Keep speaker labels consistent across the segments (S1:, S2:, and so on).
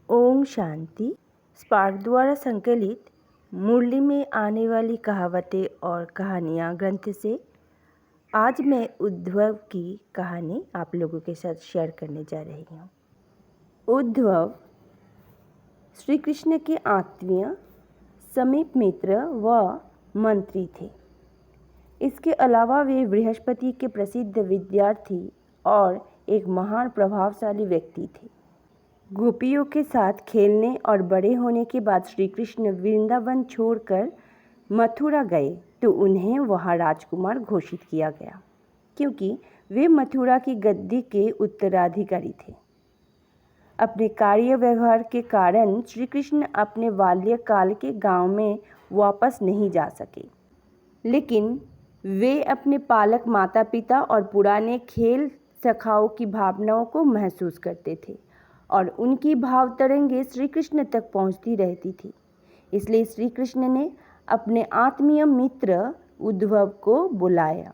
S1: Om Shanti. Spark द्वारा संकलित मुरली में आने वाली कहावतें और कहानियाँ ग्रंथ से आज मैं उद्धव की कहानी आप लोगों के साथ शेयर करने जा रही हूँ। उद्धव श्री कृष्ण के आत्मीय समीप मित्र व मंत्री थे। इसके अलावा वे बृहस्पति के प्रसिद्ध विद्यार्थी और एक महान प्रभावशाली व्यक्ति थे। गोपियों के साथ खेलने और बड़े होने के बाद श्री कृष्ण वृंदावन छोड़कर मथुरा गए तो उन्हें वहां राजकुमार घोषित किया गया, क्योंकि वे मथुरा की गद्दी के उत्तराधिकारी थे। अपने कार्य व्यवहार के कारण श्री कृष्ण अपने बाल्यकाल के गांव में वापस नहीं जा सके, लेकिन वे अपने पालक माता पिता और पुराने खेल सखाओं की भावनाओं को महसूस करते थे और उनकी भाव तरंगे श्री कृष्ण तक पहुंचती रहती थी। इसलिए श्री कृष्ण ने अपने आत्मीय मित्र उद्धव को बुलाया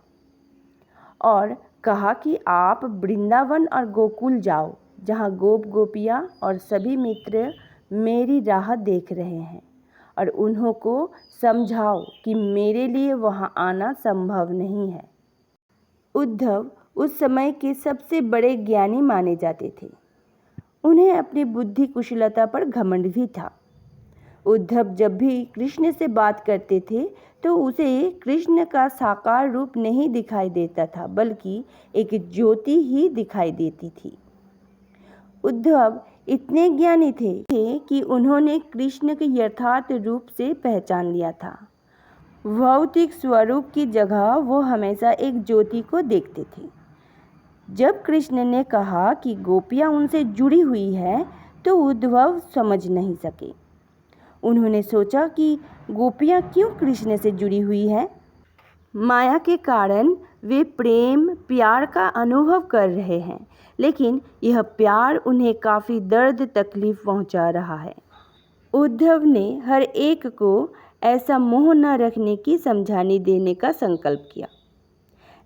S1: और कहा कि आप वृंदावन और गोकुल जाओ, जहां गोप गोपियां और सभी मित्र मेरी राह देख रहे हैं, और उन्हों को समझाओ कि मेरे लिए वहां आना संभव नहीं है। उद्धव उस समय के सबसे बड़े ज्ञानी माने जाते थे। उन्हें अपनी बुद्धि कुशलता पर घमंड भी था। उद्धव जब भी कृष्ण से बात करते थे तो उसे कृष्ण का साकार रूप नहीं दिखाई देता था, बल्कि एक ज्योति ही दिखाई देती थी। उद्धव इतने ज्ञानी थे कि उन्होंने कृष्ण के यथार्थ रूप से पहचान लिया था। भौतिक स्वरूप की जगह वो हमेशा एक ज्योति को देखते थे। जब कृष्ण ने कहा कि गोपियां उनसे जुड़ी हुई है तो उद्धव समझ नहीं सके। उन्होंने सोचा कि गोपियां क्यों कृष्ण से जुड़ी हुई है। माया के कारण वे प्रेम प्यार का अनुभव कर रहे हैं, लेकिन यह प्यार उन्हें काफ़ी दर्द तकलीफ पहुंचा रहा है। उद्धव ने हर एक को ऐसा मोह न रखने की समझानी देने का संकल्प किया,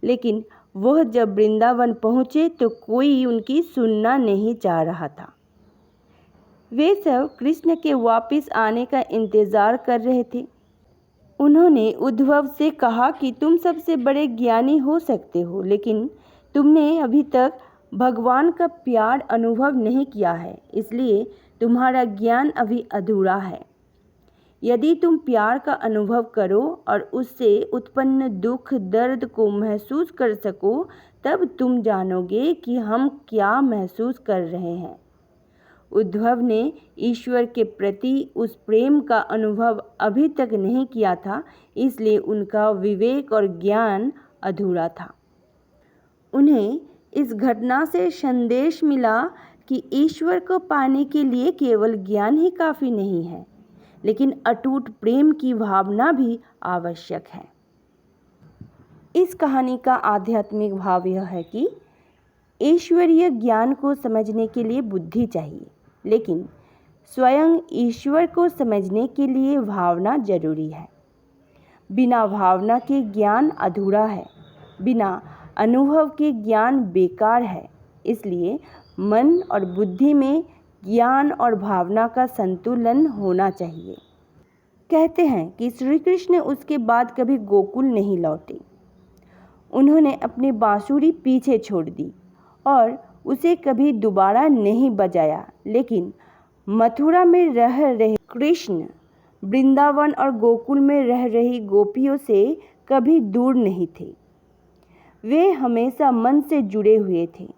S1: लेकिन वह जब वृंदावन पहुँचे तो कोई उनकी सुनना नहीं चाह रहा था। वे सब कृष्ण के वापस आने का इंतज़ार कर रहे थे। उन्होंने उद्धव से कहा कि तुम सबसे बड़े ज्ञानी हो सकते हो, लेकिन तुमने अभी तक भगवान का प्यार अनुभव नहीं किया है, इसलिए तुम्हारा ज्ञान अभी अधूरा है। यदि तुम प्यार का अनुभव करो और उससे उत्पन्न दुख दर्द को महसूस कर सको, तब तुम जानोगे कि हम क्या महसूस कर रहे हैं। उद्धव ने ईश्वर के प्रति उस प्रेम का अनुभव अभी तक नहीं किया था, इसलिए उनका विवेक और ज्ञान अधूरा था। उन्हें इस घटना से संदेश मिला कि ईश्वर को पाने के लिए केवल ज्ञान ही काफ़ी नहीं है, लेकिन अटूट प्रेम की भावना भी आवश्यक है। इस कहानी का आध्यात्मिक भाव यह है कि ईश्वरीय ज्ञान को समझने के लिए बुद्धि चाहिए, लेकिन स्वयं ईश्वर को समझने के लिए भावना जरूरी है। बिना भावना के ज्ञान अधूरा है, बिना अनुभव के ज्ञान बेकार है। इसलिए मन और बुद्धि में ज्ञान और भावना का संतुलन होना चाहिए। कहते हैं कि श्री कृष्ण उसके बाद कभी गोकुल नहीं लौटे। उन्होंने अपनी बांसुरी पीछे छोड़ दी और उसे कभी दोबारा नहीं बजाया, लेकिन मथुरा में रह रहे कृष्ण वृंदावन और गोकुल में रह रही गोपियों से कभी दूर नहीं थे। वे हमेशा मन से जुड़े हुए थे।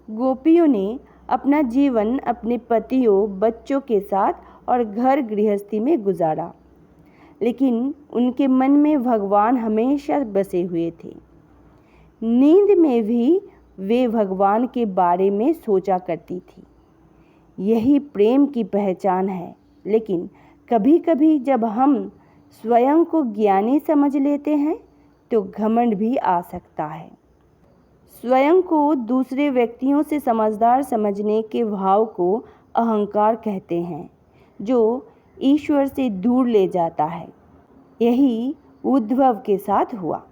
S1: गोपियों ने अपना जीवन अपने पतियों बच्चों के साथ और घर गृहस्थी में गुजारा, लेकिन उनके मन में भगवान हमेशा बसे हुए थे। नींद में भी वे भगवान के बारे में सोचा करती थी। यही प्रेम की पहचान है, लेकिन कभी कभी जब हम स्वयं को ज्ञानी समझ लेते हैं तो घमंड भी आ सकता है। स्वयं को दूसरे व्यक्तियों से समझदार समझने के भाव को अहंकार कहते हैं, जो ईश्वर से दूर ले जाता है। यही उद्धव के साथ हुआ।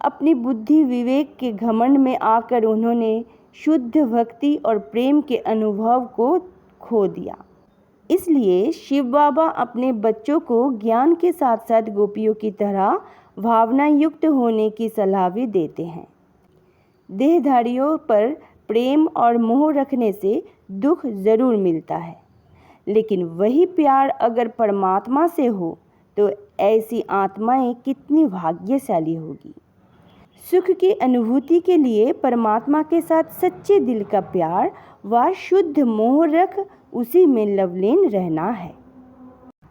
S1: अपनी बुद्धि विवेक के घमंड में आकर उन्होंने शुद्ध भक्ति और प्रेम के अनुभव को खो दिया। इसलिए शिव बाबा अपने बच्चों को ज्ञान के साथ साथ गोपियों की तरह भावना युक्त होने की सलाह भी देते हैं। देहधारियों पर प्रेम और मोह रखने से दुख जरूर मिलता है, लेकिन वही प्यार अगर परमात्मा से हो तो ऐसी आत्माएं कितनी भाग्यशाली होगी। सुख की अनुभूति के लिए परमात्मा के साथ सच्चे दिल का प्यार व शुद्ध मोह रख उसी में लवलीन रहना है।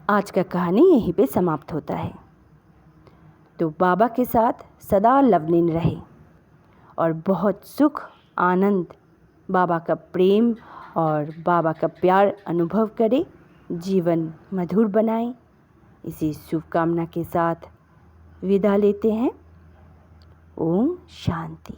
S1: आज का कहानी यहीं पे समाप्त होता है। तो बाबा के साथ सदा लवलीन रहे और बहुत सुख आनंद, बाबा का प्रेम और बाबा का प्यार अनुभव करें, जीवन मधुर बनाएं। इसी शुभकामना के साथ विदा लेते हैं। ओम शांति।